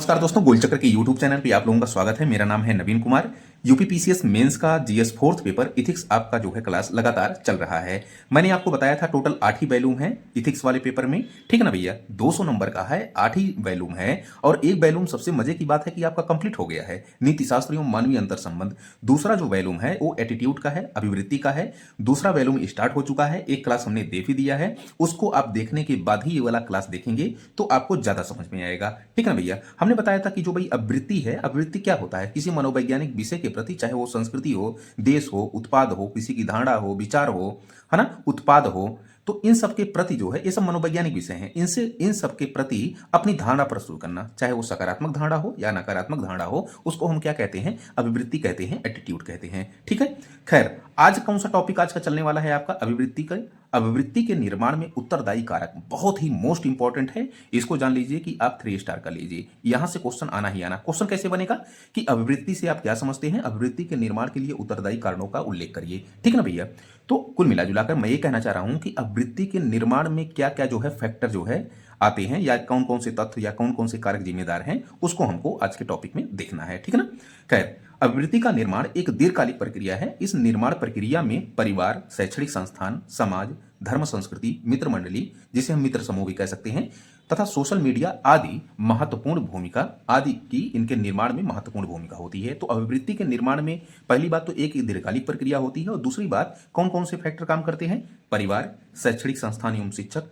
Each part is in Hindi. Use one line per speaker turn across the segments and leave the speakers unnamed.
नमस्कार दोस्तों, गोलचक्र के YouTube चैनल पे आप लोगों का स्वागत है। मेरा नाम है नवीन कुमार। यूपीपीसीएस मेंस का जीएस फोर्थ पेपर इथिक्स आपका जो है क्लास लगातार चल रहा है। मैंने आपको बताया था टोटल 8 ही वैल्यूम है इथिक्स वाले पेपर में, ठीक है ना भैया। 200 नंबर का है, 8 ही वैल्यूम है और एक वैल्यूम सबसे मजे की बात है कि आपका कंप्लीट हो गया है, नीति शास्त्र एवं मानवीय अंतर संबंध। दूसरा जो वैल्यूम है वो एटीट्यूड का है, अभिवृत्ति का है। दूसरा वैल्यूम स्टार्ट हो चुका है, एक क्लास हमने दे भी दिया है, उसको आप देखने के बाद ही ये वाला क्लास देखेंगे तो आपको ज्यादा समझ में आएगा, ठीक है ना भैया। हमने बताया था कि जो भाई अवृत्ति है, अवृत्ति क्या होता है? किसी मनोवैज्ञानिक विषय के प्रति, चाहे वो संस्कृति हो, देश हो, उत्पाद हो, किसी की धारणा हो, विचार हो, है ना, उत्पाद हो, तो इन सब के प्रति जो है, ये सब मनोवैज्ञानिक विषय हैं, इनसे इन सब के प्रति अपनी धारणा प्रस्तुत करना, चाहे वो सकारात्मक धारणा हो या नकारात्मक धारणा हो, उसको हम क्या कहते हैं? अभिवृत्ति कहते हैं, एटीट्यूड कहते हैं, ठीक है। खैर, आज कौन सा टॉपिक आज का चलने वाला है आपका? अभिवृत्ति का। अभिवृत्ति के निर्माण में उत्तरदायी कारक बहुत ही मोस्ट इंपॉर्टेंट है। इसको जान लीजिए कि आप 3 स्टार का लीजिए, यहां से क्वेश्चन आना ही आना। क्वेश्चन कैसे बनेगा कि अभिवृत्ति से आप क्या समझते हैं, अभिवृत्ति के निर्माण के लिए उत्तरदायी कारणों का उल्लेख करिए, ठीक है ना भैया। तो कुल मिला जुलाकर मैं ये कहना चाह रहा हूं कि अभिवृत्ति के निर्माण में क्या क्या जो है फैक्टर जो है आते हैं, या कौन कौन से तत्व या कौन कौन से कारक जिम्मेदार हैं, उसको हमको आज के टॉपिक में देखना है, ठीक है ना। खैर, अभिवृत्ति का निर्माण एक दीर्घकालिक प्रक्रिया है। इस निर्माण प्रक्रिया में परिवार, शैक्षणिक संस्थान, समाज, धर्म, संस्कृति, मित्र मंडली, जिसे हम मित्र समूह भी कह सकते हैं, तथा सोशल मीडिया आदि महत्वपूर्ण भूमिका आदि की इनके निर्माण में महत्वपूर्ण भूमिका होती है। तो अभिवृत्ति के निर्माण में पहली बात तो एक दीर्घकालिक प्रक्रिया होती है, और दूसरी बात कौन कौन से फैक्टर काम करते हैं? परिवार, शैक्षणिक संस्थान एवं शिक्षक,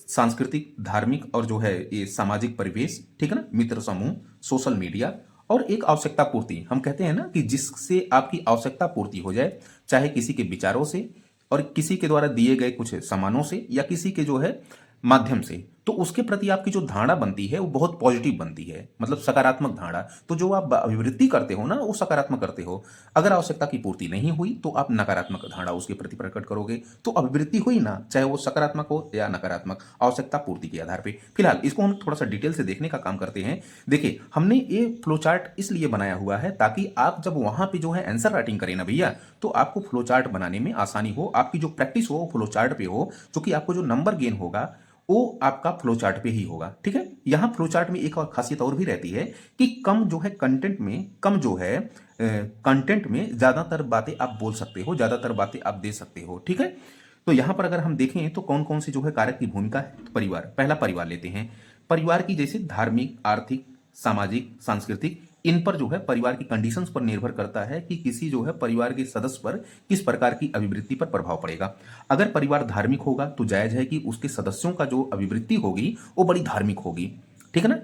सांस्कृतिक, धार्मिक और जो है ये सामाजिक परिवेश, ठीक है ना, मित्र समूह, सोशल मीडिया, और एक आवश्यकता पूर्ति। हम कहते हैं ना कि जिससे आपकी आवश्यकता पूर्ति हो जाए, चाहे किसी के विचारों से और किसी के द्वारा दिए गए कुछ सामानों से या किसी के जो है माध्यम से, तो उसके प्रति आपकी जो धारणा बनती है वो बहुत पॉजिटिव बनती है, मतलब सकारात्मक धारणा। तो जो आप अभिवृत्ति करते हो ना, वो सकारात्मक करते हो। अगर आवश्यकता की पूर्ति नहीं हुई तो आप नकारात्मक धारणा उसके प्रति प्रकट करोगे। तो अभिवृत्ति हुई ना, चाहे वो सकारात्मक हो या नकारात्मक, आवश्यकता पूर्ति के आधार पर। फिलहाल इसको हम थोड़ा सा डिटेल से देखने का काम करते हैं। देखिए, हमने ये फ्लो चार्ट इसलिए बनाया हुआ है ताकि आप जब वहां पे जो है आंसर राइटिंग करें ना भैया, तो आपको फ्लो चार्ट बनाने में आसानी हो, आपकी जो प्रैक्टिस हो वो फ्लो चार्ट पे हो, क्योंकि आपको जो नंबर गेन होगा वो आपका फ्लो चार्ट पे ही होगा, ठीक है। यहां फ्लो चार्ट में एक और खासियत और भी रहती है कि कम जो है कंटेंट में, कम जो है कंटेंट में ज्यादातर बातें आप बोल सकते हो, ज्यादातर बातें आप दे सकते हो, ठीक है। तो यहां पर अगर हम देखें तो कौन कौन सी जो है कारक की भूमिका है, तो परिवार, पहला परिवार लेते हैं। परिवार की जैसे धार्मिक, आर्थिक, सामाजिक, सांस्कृतिक, इन पर जो है परिवार की कंडीशंस पर निर्भर करता है कि किसी जो है परिवार के सदस्य पर किस प्रकार की अभिवृत्ति पर प्रभाव पड़ेगा। अगर परिवार धार्मिक होगा तो जायज है कि उसके सदस्यों का जो अभिवृत्ति होगी वो बड़ी धार्मिक होगी, ठीक है ना,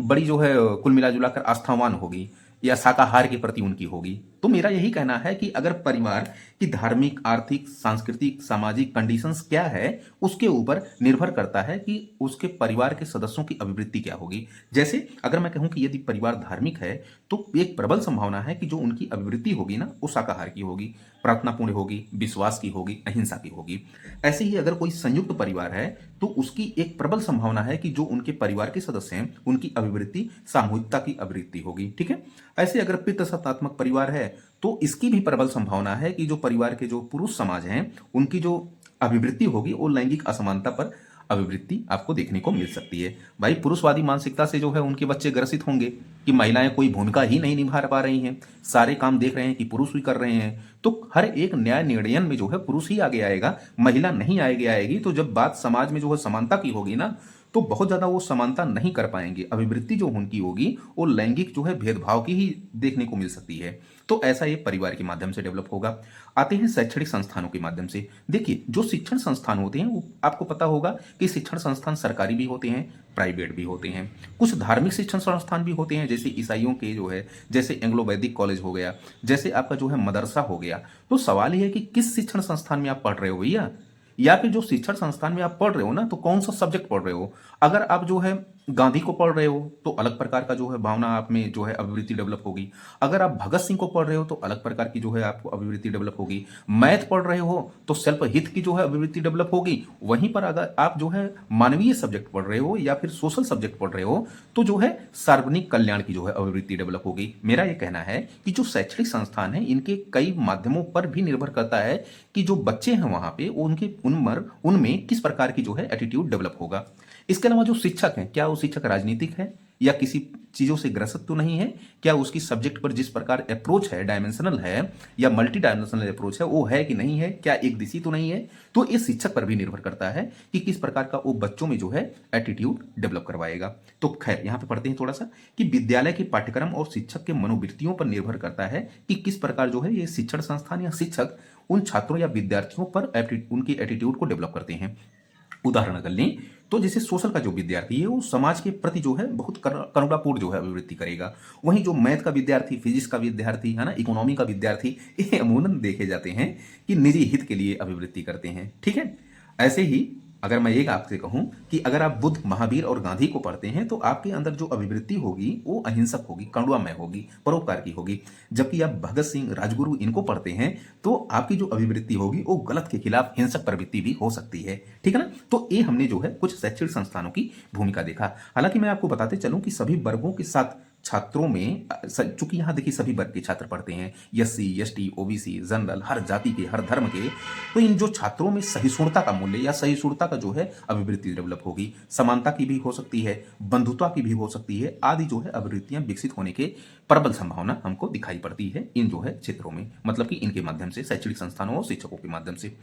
बड़ी जो है कुल मिला जुलाकर आस्थावान होगी या शाकाहार के प्रति उनकी होगी। तो मेरा यही कहना है कि अगर परिवार की धार्मिक, आर्थिक, सांस्कृतिक, सामाजिक कंडीशंस क्या है, उसके ऊपर निर्भर करता है कि उसके परिवार के सदस्यों की अभिवृत्ति क्या होगी। जैसे अगर मैं कहूं कि यदि परिवार धार्मिक है तो एक प्रबल संभावना है कि जो उनकी अभिवृत्ति होगी ना, वो शाकाहार की होगी, प्रार्थनापूर्ण होगी, विश्वास की होगी, अहिंसा की होगी। ऐसे ही अगर कोई संयुक्त परिवार है तो उसकी एक प्रबल संभावना है कि जो उनके परिवार के सदस्य हैं उनकी अभिवृत्ति सामूहिकता की अभिवृत्ति होगी, ठीक है। ऐसे अगर पितृसत्तात्मक परिवार है तो इसकी भी प्रबल संभावना है कि जो परिवार के जो पुरुष समाज हैं उनकी जो अभिवृत्ति होगी वो लैंगिक असमानता पर अभिवृत्ति आपको देखने को मिल सकती है। भाई, पुरुषवादी मानसिकता से जो है उनके बच्चे ग्रसित होंगे कि महिलाएं कोई भूमिका ही नहीं निभा पा रही हैं, सारे काम देख रहे हैं कि पुरुष भी कर रहे हैं, तो हर एक न्याय निर्णयन में जो है पुरुष ही आगे आएगा, महिला नहीं आएगी। तो जब बात समाज में जो है समानता की होगी ना, तो बहुत ज्यादा वो समानता नहीं कर पाएंगे। अभिवृत्ति जो उनकी होगी वो लैंगिक जो है भेदभाव की ही देखने को मिल सकती है। तो ऐसा ये परिवार के माध्यम से डेवलप होगा। आते हैं शैक्षणिक संस्थानों के माध्यम से। देखिए, जो शिक्षण संस्थान होते हैं वो आपको पता होगा कि शिक्षण संस्थान सरकारी भी होते हैं, प्राइवेट भी होते हैं। कुछ धार्मिक शिक्षण संस्थान भी होते हैं, जैसे ईसाइयों के जो है, जैसे एंग्लो वैदिक कॉलेज हो गया, जैसे आपका जो है मदरसा हो गया। तो सवाल यह है कि किस शिक्षण संस्थान में आप पढ़ रहे हो भैया, या फिर जो शिक्षण संस्थान में आप पढ़ रहे हो ना, तो कौन सा सब्जेक्ट पढ़ रहे हो। अगर आप जो है गांधी को पढ़ रहे हो तो अलग प्रकार का जो है भावना आप में जो है अभिवृत्ति डेवलप होगी। अगर आप भगत सिंह को पढ़ रहे हो तो अलग प्रकार की जो है आपको अभिवृत्ति डेवलप होगी। मैथ पढ़ रहे हो तो सेल्फ हित की जो है अभिवृत्ति डेवलप होगी। वहीं पर अगर आप जो है मानवीय सब्जेक्ट पढ़ रहे हो या फिर सोशल सब्जेक्ट पढ़ रहे हो तो जो है सार्वजनिक कल्याण की जो है अभिवृत्ति डेवलप होगी। मेरा यह कहना है कि जो शैक्षणिक संस्थान है इनके कई माध्यमों पर भी निर्भर करता है कि जो बच्चे हैं वहां पे उनकी उनमें किस प्रकार की जो है एटीट्यूड डेवलप होगा। इसके अलावा जो शिक्षक हैं, क्या वो शिक्षक राजनीतिक है या किसी चीज़ों से ग्रसित तो नहीं है, क्या उसकी सब्जेक्ट पर जिस प्रकार अप्रोच है, डायमेंशनल है या मल्टी डायमेंशनल अप्रोच है, वो है कि नहीं है, क्या एक दिशी तो नहीं है। तो इस शिक्षक पर भी निर्भर करता है कि किस प्रकार का वो बच्चों में जो है एटीट्यूड डेवलप करवाएगा। तो खैर यहाँ पे पढ़ते हैं थोड़ा सा कि विद्यालय के पाठ्यक्रम और शिक्षक के मनोवृत्तियों पर निर्भर करता है कि किस प्रकार जो है ये शिक्षण संस्थान या शिक्षक उन छात्रों या विद्यार्थियों पर उनकी एटीट्यूड को डेवलप करते हैं। उदाहरण अगर लें तो जैसे सोशल का जो विद्यार्थी है वो समाज के प्रति जो है बहुत करुणापूर्ण जो है अभिवृत्ति करेगा। वहीं जो मैथ का विद्यार्थी, फिजिक्स का विद्यार्थी है ना, इकोनॉमी का विद्यार्थी, ये अमूमन देखे जाते हैं कि निजी हित के लिए अभिवृत्ति करते हैं। ठीक है, ऐसे ही अगर मैं एक आपसे कहूं कि अगर आप बुद्ध, महावीर और गांधी को पढ़ते हैं तो आपके अंदर जो अभिवृत्ति होगी वो अहिंसक होगी, करुणामय होगी, परोपकार की होगी। जबकि आप भगत सिंह, राजगुरु इनको पढ़ते हैं तो आपकी जो अभिवृत्ति होगी वो गलत के खिलाफ हिंसक प्रवृत्ति भी हो सकती है। ठीक है ना। तो ये हमने जो है कुछ शैक्षणिक संस्थानों की भूमिका देखा। हालांकि मैं आपको बताते चलूं कि सभी वर्गों के साथ छात्रों में, चूंकि यहाँ देखिए सभी वर्ग के छात्र पढ़ते हैं, एससी, एसटी, ओबीसी, जनरल, हर जाति के, हर धर्म के, तो इन जो छात्रों में सहिष्णुता का मूल्य या सहिष्णुता का जो है अभिवृत्ति डेवलप होगी। समानता की भी हो सकती है, बंधुता की भी हो सकती है, आदि जो है अभिवृत्तियां विकसित होने के प्रबल संभावना हमको दिखाई पड़ती है इन जो है क्षेत्रों में, मतलब कि इनके माध्यम से, शैक्षणिक संस्थानों और शिक्षकों के माध्यम से।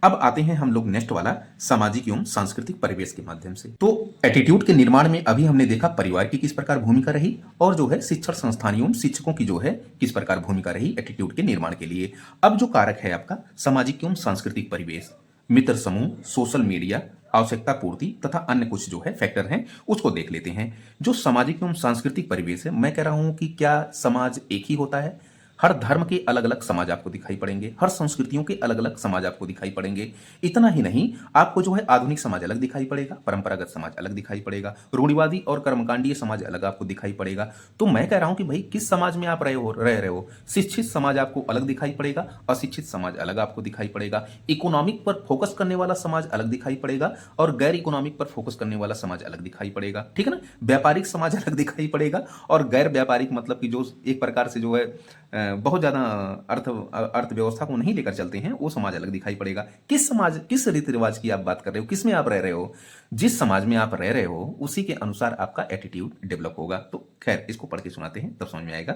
अब आते हैं हम लोग नेक्स्ट वाला, सामाजिक एवं सांस्कृतिक परिवेश के माध्यम से। तो एटीट्यूड के निर्माण में अभी हमने देखा परिवार की किस प्रकार भूमिका रही और जो है शिक्षण संस्थान एवं शिक्षकों की जो है किस प्रकार भूमिका रही एटीट्यूड के निर्माण के लिए। अब जो कारक है आपका सामाजिक एवं सांस्कृतिक परिवेश, मित्र समूह, सोशल मीडिया, आवश्यकता पूर्ति तथा अन्य कुछ जो है फैक्टर हैं उसको देख लेते हैं। जो सामाजिक एवं सांस्कृतिक परिवेश है, मैं कह रहा हूं कि क्या समाज एक ही होता है? हर धर्म के अलग अलग समाज आपको दिखाई पड़ेंगे, हर संस्कृतियों के अलग अलग समाज आपको दिखाई पड़ेंगे। इतना ही नहीं, आपको जो है आधुनिक समाज अलग दिखाई पड़ेगा, परंपरागत समाज अलग दिखाई पड़ेगा, रूढ़िवादी और कर्मकांडीय समाज अलग आपको दिखाई पड़ेगा। तो मैं कह रहा हूं कि भाई किस समाज में आप रह रहे हो। शिक्षित समाज आपको अलग दिखाई पड़ेगा, अशिक्षित समाज अलग आपको दिखाई पड़ेगा, इकोनॉमिक पर फोकस करने वाला समाज अलग दिखाई पड़ेगा और गैर इकोनॉमिक पर फोकस करने वाला समाज अलग दिखाई पड़ेगा। ठीक है ना। व्यापारिक समाज अलग दिखाई पड़ेगा और गैर व्यापारिक, मतलब कि जो एक प्रकार से जो है बहुत ज्यादा अर्थव्यवस्था को नहीं लेकर चलते हैं, वो समाज अलग दिखाई पड़ेगा। किस समाज, किस रीति रिवाज की आप बात कर रहे हो, किस में आप रह रहे हो, जिस समाज में आप रह रहे हो उसी के अनुसार आपका एटीट्यूड डेवलप होगा। तो खैर इसको पढ़ के सुनाते हैं तब समझ में आएगा।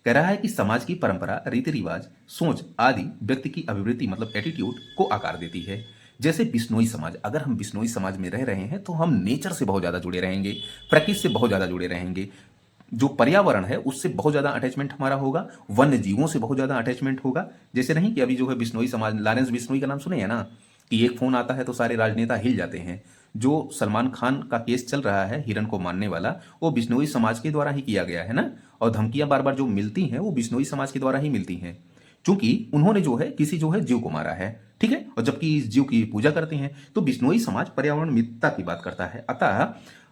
कह रहा है कि समाज की परंपरा, रीति रिवाज, सोच आदि व्यक्ति की अभिवृत्ति मतलब एटीट्यूड को आकार देती है। जैसे बिश्नोई समाज, अगर हम बिश्नोई समाज में रह रहे हैं तो हम नेचर से बहुत ज्यादा जुड़े रहेंगे, प्रकृति से बहुत ज्यादा जुड़े रहेंगे, जो पर्यावरण है उससे बहुत ज्यादा अटैचमेंट हमारा होगा, वन्य जीवों से बहुत ज्यादा अटैचमेंट होगा। जैसे नहीं कि अभी जो है बिश्नोई समाज, लॉरेंस बिश्नोई का नाम सुने हैं ना, कि एक फोन आता है तो सारे राजनेता हिल जाते हैं। जो सलमान खान का केस चल रहा है हिरन को मारने वाला, वो बिश्नोई समाज के द्वारा ही किया गया है ना। और धमकियां बार बार जो मिलती हैं वो बिश्नोई समाज के द्वारा ही मिलती हैं, क्योंकि उन्होंने जो है किसी जो है जीव को मारा है। ठीक है, और जबकि इस जीव की पूजा करते हैं। तो बिश्नोई समाज पर्यावरण मित्रता की बात करता है।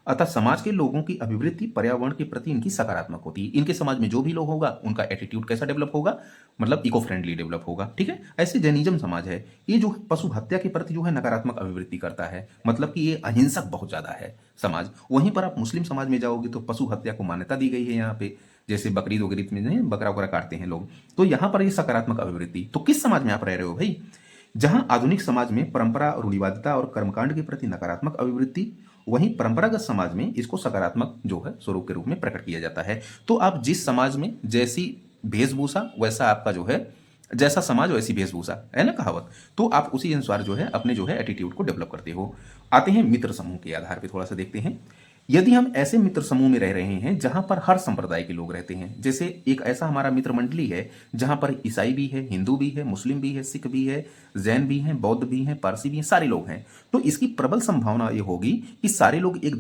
अतः समाज के लोगों की अभिवृत्ति पर्यावरण के प्रति इनकी सकारात्मक होती है। इनके समाज में जो भी लोग होगा उनका एटीट्यूड कैसा डेवलप होगा, मतलब इको फ्रेंडली डेवलप होगा। ठीक है। ऐसे जैनिज्म समाज है, ये जो पशु हत्या के प्रति जो है नकारात्मक अभिवृत्ति करता है, मतलब कि ये अहिंसक बहुत ज्यादा है समाज। वहीं पर आप मुस्लिम समाज में जाओगे तो पशु हत्या को मान्यता दी गई है यहाँ पे, जैसे बकरीद वगैरह में बकरा वगैरह काटते हैं लोग, तो यहाँ पर ये सकारात्मक अभिवृत्ति। तो किस समाज में आप रह रहे हो भाई? जहां आधुनिक समाज में परंपरा, रूढ़िवादिता और कर्मकांड के प्रति नकारात्मक अभिवृत्ति, वहीं परंपरागत समाज में इसको सकारात्मक जो है स्वरूप के रूप में प्रकट किया जाता है। तो आप जिस समाज में जैसी वेशभूषा वैसा आपका जो है, जैसा समाज वैसी वेशभूषा है ना कहावत, तो आप उसी अनुसार जो है अपने जो है एटीट्यूड को डेवलप करते हो। आते हैं मित्र समूह के आधार पर थोड़ा सा देखते हैं। यदि हम ऐसे मित्र समूह में रह रहे हैं जहां पर हर संप्रदाय के लोग रहते हैं, जैसे एक ऐसा हमारा मित्र मंडली है जहां पर ईसाई भी है, हिंदू भी है, मुस्लिम भी है, सिख भी है, जैन भी हैं, बौद्ध भी हैं, पारसी भी हैं, सारे लोग हैं, तो इसकी प्रबल संभावना ये होगी कि सारे लोग एक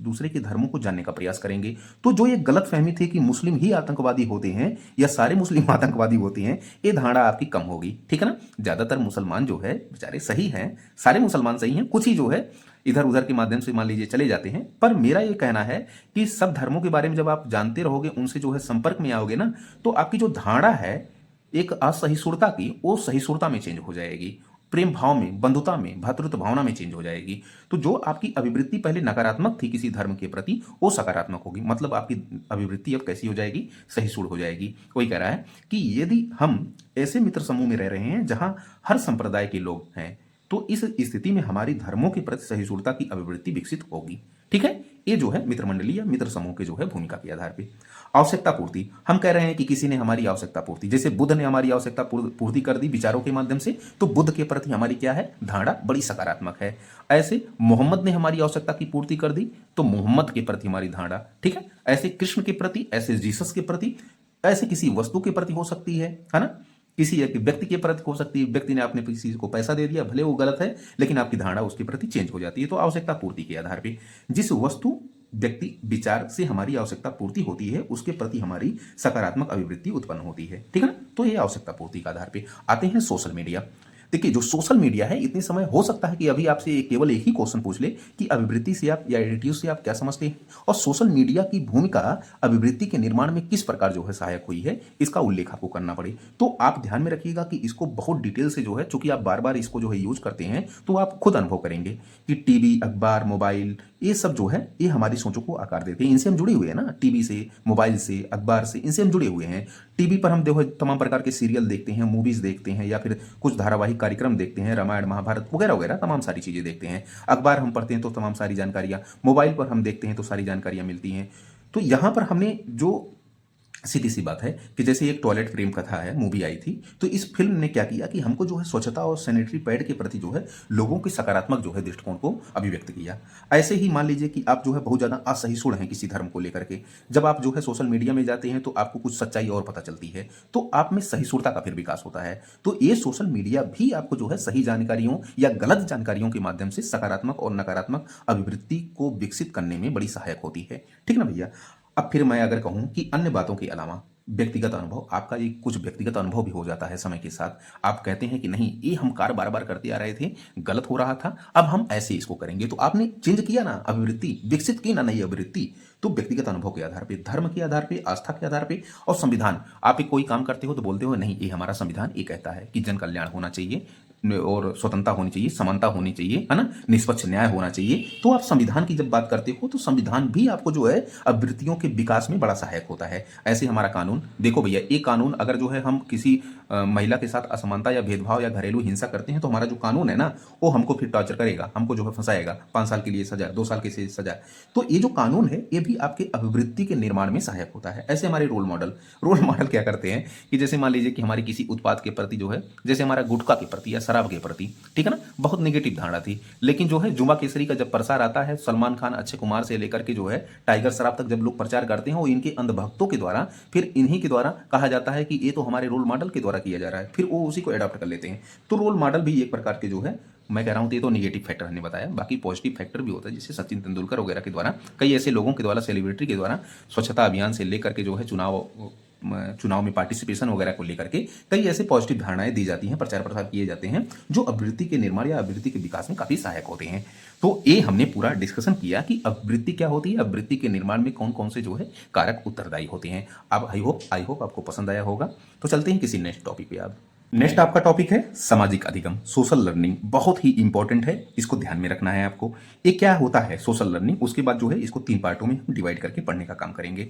दूसरे के धर्मों को जानने का प्रयास करेंगे। तो जो ये गलत फहमी थी कि मुस्लिम ही आतंकवादी होते हैं या सारे मुस्लिम आतंकवादी होते हैं, ये धारणा आपकी कम होगी। ठीक है ना। ज्यादातर मुसलमान जो है बेचारे सही हैं, सारे मुसलमान सही हैं, कुछ ही जो है इधर उधर के माध्यम से मान लीजिए चले जाते हैं। पर मेरा ये कहना है कि सब धर्मों के बारे में जब आप जानते रहोगे, उनसे जो है संपर्क में आओगे ना, तो आपकी जो धारणा है एक असहिष्णुता की, वो सहिष्णुता में चेंज हो जाएगी, प्रेम भाव में, बंधुता में, भ्रातृत्व भावना में चेंज हो जाएगी। तो जो आपकी अभिवृत्ति पहले नकारात्मक थी किसी धर्म के प्रति, वो सकारात्मक होगी, मतलब आपकी अभिवृत्ति अब कैसी हो जाएगी, सहिष्णु हो जाएगी। वही कह रहा है कि यदि हम ऐसे मित्र समूह में रह रहे हैं जहां हर संप्रदाय के लोग हैं, तो इस स्थिति में हमारी धर्मों के प्रति सहिष्णुता की अभिवृत्ति विकसित होगी। ठीक है, ये जो है मित्र मंडली या मित्र समूह के जो है भूमिका के आधार पे। आवश्यकता पूर्ति, हम कह रहे हैं कि किसी ने हमारी आवश्यकता पूर्ति, जैसे बुद्ध ने हमारी आवश्यकता पूर्ति कर दी विचारों के माध्यम से, तो बुद्ध के प्रति हमारी क्या है, धारणा बड़ी सकारात्मक है। ऐसे मोहम्मद ने हमारी आवश्यकता की पूर्ति कर दी, तो मोहम्मद के प्रति हमारी धारणा, ठीक है। ऐसे कृष्ण के प्रति, ऐसे जीसस के प्रति, ऐसे किसी वस्तु के प्रति हो सकती है ना, किसी एक व्यक्ति के प्रति हो सकती है। व्यक्ति ने आपने किसी को पैसा दे दिया, भले वो गलत है, लेकिन आपकी धारणा उसके प्रति चेंज हो जाती है। तो आवश्यकता पूर्ति के आधार पे जिस वस्तु व्यक्ति विचार से हमारी आवश्यकता पूर्ति होती है, उसके प्रति हमारी सकारात्मक अभिवृत्ति उत्पन्न होती है, ठीक है ना। तो ये आवश्यकता पूर्ति के आधार पे आते हैं सोशल मीडिया। देखिए जो सोशल मीडिया है, इतने समय हो सकता है कि अभी आपसे केवल एक ही क्वेश्चन पूछ ले कि अभिवृत्ति से आप या एटीट्यूड से आप क्या समझते हैं, और सोशल मीडिया की भूमिका अभिवृत्ति के निर्माण में किस प्रकार जो है सहायक हुई है, इसका उल्लेख आपको करना पड़े। तो आप ध्यान में रखिएगा कि इसको बहुत डिटेल से जो है, चूंकि आप बार बार इसको जो है यूज करते हैं, तो आप खुद अनुभव करेंगे कि टीवी, अखबार, मोबाइल, ये सब जो है ये हमारी सोचों को आकार देते हैं। इनसे हम जुड़े हुए हैं ना, टीवी से, मोबाइल से, अखबार से, इनसे हम जुड़े हुए हैं। टीवी पर हम देखो तमाम प्रकार के सीरियल देखते हैं, मूवीज देखते हैं, या फिर कुछ धारावाहिक कार्यक्रम देखते हैं, रामायण महाभारत वगैरह वगैरह तमाम सारी चीजें देखते हैं। अखबार हम पढ़ते हैं तो तमाम सारी जानकारियां, मोबाइल पर हम देखते हैं तो सारी जानकारियां मिलती हैं। तो यहां पर हमने जो सीधी सी बात है कि जैसे एक टॉयलेट प्रेम कथा है, मूवी आई थी, तो इस फिल्म ने क्या किया कि हमको जो है स्वच्छता और सैनिटरी पैड के प्रति जो है लोगों के सकारात्मक जो है दृष्टिकोण को अभिव्यक्त किया। ऐसे ही मान लीजिए कि आप जो है बहुत ज़्यादा असहिष्णु हैं किसी धर्म को लेकर के, जब आप जो है सोशल मीडिया में जाते हैं तो आपको कुछ सच्चाई और पता चलती है, तो आप में सहिष्णुता का फिर विकास होता है। तो ये सोशल मीडिया भी आपको जो है सही जानकारियों या गलत जानकारियों के माध्यम से सकारात्मक और नकारात्मक अभिवृत्ति को विकसित करने में बड़ी सहायक होती है, ठीक ना भैया। अब फिर मैं अगर कहूं कि अन्य बातों के अलावा व्यक्तिगत अनुभव, आपका ये कुछ व्यक्तिगत अनुभव भी हो जाता है समय के साथ, आप कहते हैं कि नहीं ये हम कार्य बार बार करते आ रहे थे, गलत हो रहा था, अब हम ऐसे इसको करेंगे, तो आपने चेंज किया ना, अभिवृत्ति विकसित की ना नई अभिवृत्ति। तो व्यक्तिगत अनुभव के आधार पे, धर्म के आधार पे, आस्था के आधार पे, और संविधान, आप एक कोई काम करते हो तो बोलते हो नहीं ये हमारा संविधान ये कहता है कि जन कल्याण होना चाहिए और स्वतंत्रता होनी चाहिए, समानता होनी चाहिए, है ना, निष्पक्ष न्याय होना चाहिए। तो आप संविधान की जब बात करते हो तो संविधान भी आपको जो है अभिवृत्तियों के विकास में बड़ा सहायक होता है। ऐसे हमारा कानून देखो भैया, एक कानून अगर जो है हम किसी महिला के साथ असमानता या भेदभाव या घरेलू हिंसा करते हैं, तो हमारा जो कानून है ना, वो हमको फिर टॉर्चर करेगा, हमको जो है फंसाएगा, 5 साल के लिए सजा, 2 साल के सजा। तो ये जो कानून है ये भी आपके अभिवृत्ति के निर्माण में सहायक होता है। ऐसे हमारे रोल मॉडल क्या करते हैं कि जैसे मान लीजिए कि हमारी किसी उत्पाद के प्रति जो है, जैसे हमारा गुटखा के प्रति या शराब के प्रति, ठीक है ना, बहुत नेगेटिव धारणा थी, लेकिन जो है जुमा केसरी का जब प्रसार आता है, सलमान खान, अक्षय कुमार से लेकर के जो है टाइगर श्रॉफ तक जब लोग प्रचार करते हैं, वो इनके अंधभक्तों के द्वारा, फिर इन्हीं के द्वारा कहा जाता है कि ये तो हमारे रोल मॉडल के द्वारा किया जा रहा है, फिर वो उसी को अडॉप्ट कर लेते हैं। तो रोल मॉडल भी एक प्रकार के जो है, मैं कह रहा हूँ, ये तो नेगेटिव फैक्टर हमने बताया, बाकी पॉजिटिव फैक्टर भी होता है, जैसे सचिन तेंदुलकर वगैरह के द्वारा, कई ऐसे लोगों के द्वारा, सेलिब्रिटी के द्वारा स्वच्छता अभियान से लेकर के जो है चुनाव में पार्टिसिपेशन वगैरह को लेकर के कई ऐसे पॉजिटिव धारणाएं दी जाती हैं, प्रचार प्रसार किए जाते हैं, जो अभिवृत्ति के निर्माण या अभिवृत्ति के विकास में काफी सहायक होते हैं। तो ये हमने पूरा डिस्कशन किया कि अभिवृत्ति क्या होती है, अभिवृत्ति के निर्माण में कौन कौन से जो है कारक उत्तरदायी होते हैं। अब आई होप आपको पसंद आया होगा। तो चलते हैं किसी नेक्स्ट टॉपिक पे। अब नेक्स्ट आपका टॉपिक है सामाजिक अधिगम, सोशल लर्निंग। बहुत ही इंपॉर्टेंट है, इसको ध्यान में रखना है आपको। ये क्या होता है सोशल लर्निंग, उसके बाद जो है इसको 3 पार्टों में हम डिवाइड करके पढ़ने का काम करेंगे।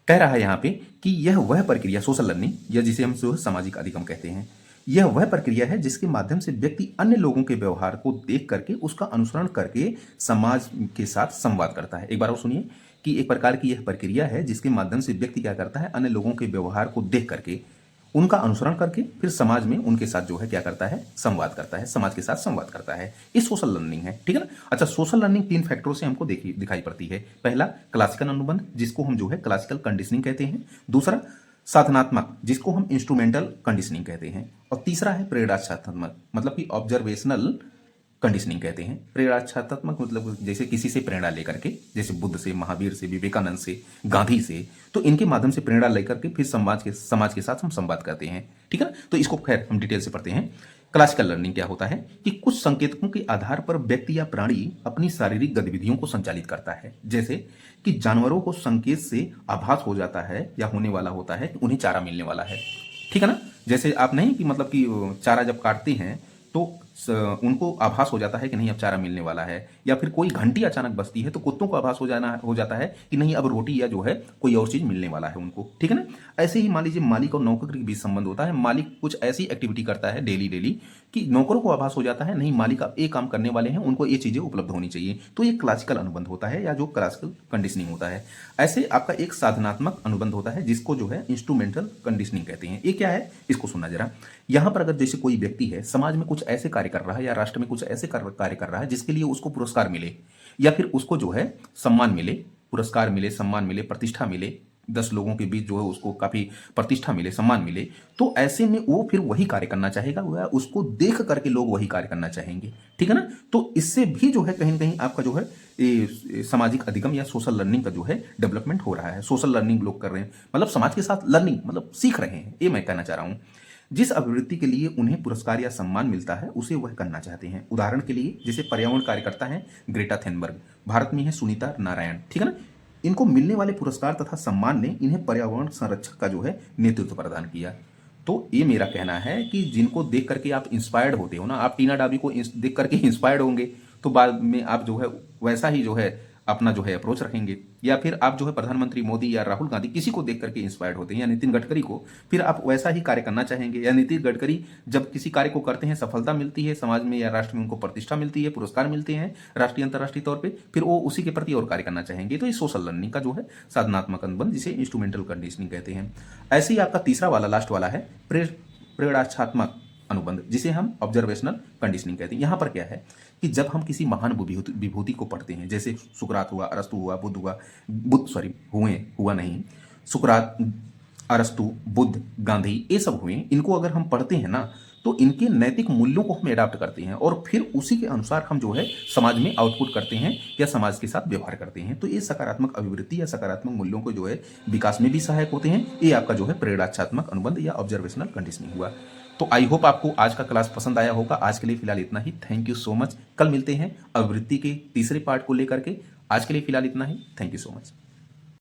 कह रहा है यहाँ पे कि यह वह प्रक्रिया, सोशल लर्निंग, या जिसे हम जो है सामाजिक अधिगम कहते हैं, यह वह प्रक्रिया है जिसके माध्यम से व्यक्ति अन्य लोगों के व्यवहार को देख करके उसका अनुसरण करके समाज के साथ संवाद करता है। एक बार और सुनिए कि एक प्रकार की यह प्रक्रिया है जिसके माध्यम से व्यक्ति क्या करता है, अन्य लोगों के व्यवहार को देख करके उनका अनुसरण करके फिर समाज में उनके साथ जो है क्या करता है, संवाद करता है, समाज के साथ संवाद करता है। ये सोशल लर्निंग है, ठीक है ना। अच्छा, सोशल लर्निंग 3 फैक्टरों से हमको दिखाई पड़ती है। पहला क्लासिकल अनुबंध, जिसको हम जो है क्लासिकल कंडीशनिंग कहते हैं। दूसरा साधनात्मक, जिसको हम इंस्ट्रूमेंटल कंडीशनिंग कहते हैं। और तीसरा है प्रेरणात्मक, मतलब कि ऑब्जर्वेशनल कंडीशनिंग कहते हैं। प्रेरणात्मक मतलब जैसे किसी से प्रेरणा लेकर के, जैसे बुद्ध से, महावीर से, विवेकानंद से, गांधी से, तो इनके माध्यम से प्रेरणा लेकर के फिर समाज के साथ हम संवाद करते हैं, ठीक है। तो इसको खैर हम डिटेल से पढ़ते हैं। क्लासिकल लर्निंग क्या होता है कि कुछ संकेतकों के आधार पर व्यक्ति या प्राणी अपनी शारीरिक गतिविधियों को संचालित करता है। जैसे कि जानवरों को संकेत से आभास हो जाता है या होने वाला होता है कि उन्हें चारा मिलने वाला है, ठीक है ना। जैसे आप नहीं कि मतलब कि चारा जब काटते हैं तो उनको आभास हो जाता है कि नहीं अब चारा मिलने वाला है, या फिर कोई घंटी अचानक बजती है तो कुत्तों को आभास हो जाता है कि नहीं अब रोटी या जो है कोई और चीज मिलने वाला है उनको, ठीक है ना। ऐसे ही मान लीजिए मालिक और नौकर के बीच संबंध होता है। मालिक कुछ ऐसी एक्टिविटी करता है डेली डेली कि नौकरों को आभास हो जाता है नहीं मालिक अब ये काम करने वाले हैं, उनको ये चीजें उपलब्ध होनी चाहिए, तो ये क्लासिकल अनुबंध होता है या जो क्लासिकल कंडीशनिंग होता है। ऐसे आपका एक साधनात्मक अनुबंध होता है जिसको जो है इंस्ट्रूमेंटल कंडीशनिंग कहते हैं। ये क्या है इसको सुनना जरा। यहां पर अगर जैसे कोई व्यक्ति है समाज में कुछ ऐसे कार्य कर रहा है या राष्ट्र में कुछ ऐसे कार्य कर रहा है जिसके लिए उसको पुरस्कार मिले या फिर उसको जो है सम्मान मिले, पुरस्कार मिले, सम्मान मिले, प्रतिष्ठा मिले, 10 लोगों के बीच जो है उसको काफी प्रतिष्ठा मिले, सम्मान मिले, तो ऐसे में वो फिर वही कार्य करना चाहेगा, वह उसको देख करके लोग वही कार्य करना चाहेंगे, ठीक है ना। तो इससे भी जो है कहीं ना कहीं आपका जो है सामाजिक अधिगम या सोशल लर्निंग का जो है डेवलपमेंट हो रहा है। सोशल लर्निंग लोग कर रहे हैं, मतलब समाज के साथ लर्निंग मतलब सीख रहे हैं, ये मैं कहना चाह रहा हूं। जिस अभिवृत्ति के लिए उन्हें पुरस्कार या सम्मान मिलता है उसे वह करना चाहते हैं। उदाहरण के लिए जैसे पर्यावरण कार्यकर्ता हैं ग्रेटा थेनबर्ग, भारत में है सुनीता नारायण, ठीक है ना। इनको मिलने वाले पुरस्कार तथा सम्मान ने इन्हें पर्यावरण संरक्षक का जो है नेतृत्व प्रदान किया। तो ये मेरा कहना है कि जिनको देख करके आप इंस्पायर्ड होते हो ना, आप टीना डाबी को देख करके इंस्पायर्ड होंगे तो बाद में आप जो है वैसा ही जो है अपना जो है अप्रोच रखेंगे, या फिर आप जो है प्रधानमंत्री मोदी या राहुल गांधी किसी को देख करके इंस्पायर्ड होते हैं या नितिन गडकरी को, फिर आप वैसा ही कार्य करना चाहेंगे। या नितिन गडकरी जब किसी कार्य को करते हैं सफलता मिलती है समाज में या राष्ट्र में, उनको प्रतिष्ठा मिलती है, पुरस्कार मिलते हैं राष्ट्रीय अंतर्राष्ट्रीय तौर पर, फिर वो उसी के प्रति और कार्य करना चाहेंगे। तो ये सोशल लर्निंग का जो है साधनात्मक अनुबंध जिसे इंस्ट्रूमेंटल कंडीशनिंग कहते हैं। ऐसे ही आपका तीसरा वाला लास्ट वाला है प्रेरणात्मक अनुबंध जिसे हम ऑब्जर्वेशनल कंडीशनिंग कहते हैं। यहाँ पर क्या है कि जब हम किसी महान विभूति को पढ़ते हैं, जैसे सुकरात हुआ, अरस्तु हुआ, सुकरात, अरस्तु, बुद्ध, गांधी, ये सब हुए, इनको अगर हम पढ़ते हैं ना तो इनके नैतिक मूल्यों को हम एडाप्ट करते हैं और फिर उसी के अनुसार हम जो है समाज में आउटपुट करते हैं या समाज के साथ व्यवहार करते हैं। तो ये सकारात्मक अभिवृत्ति या सकारात्मक मूल्यों को जो है विकास में भी सहायक होते हैं। ये आपका जो है प्रेरणात्मक अनुबंध या ऑब्जर्वेशनल कंडीशनिंग हुआ। तो आई होप आपको आज का क्लास पसंद आया होगा। आज के लिए फिलहाल इतना ही। Thank you so much. कल मिलते हैं अभिवृत्ति के तीसरे पार्ट को लेकर के। आज के लिए फिलहाल इतना ही। Thank you so much.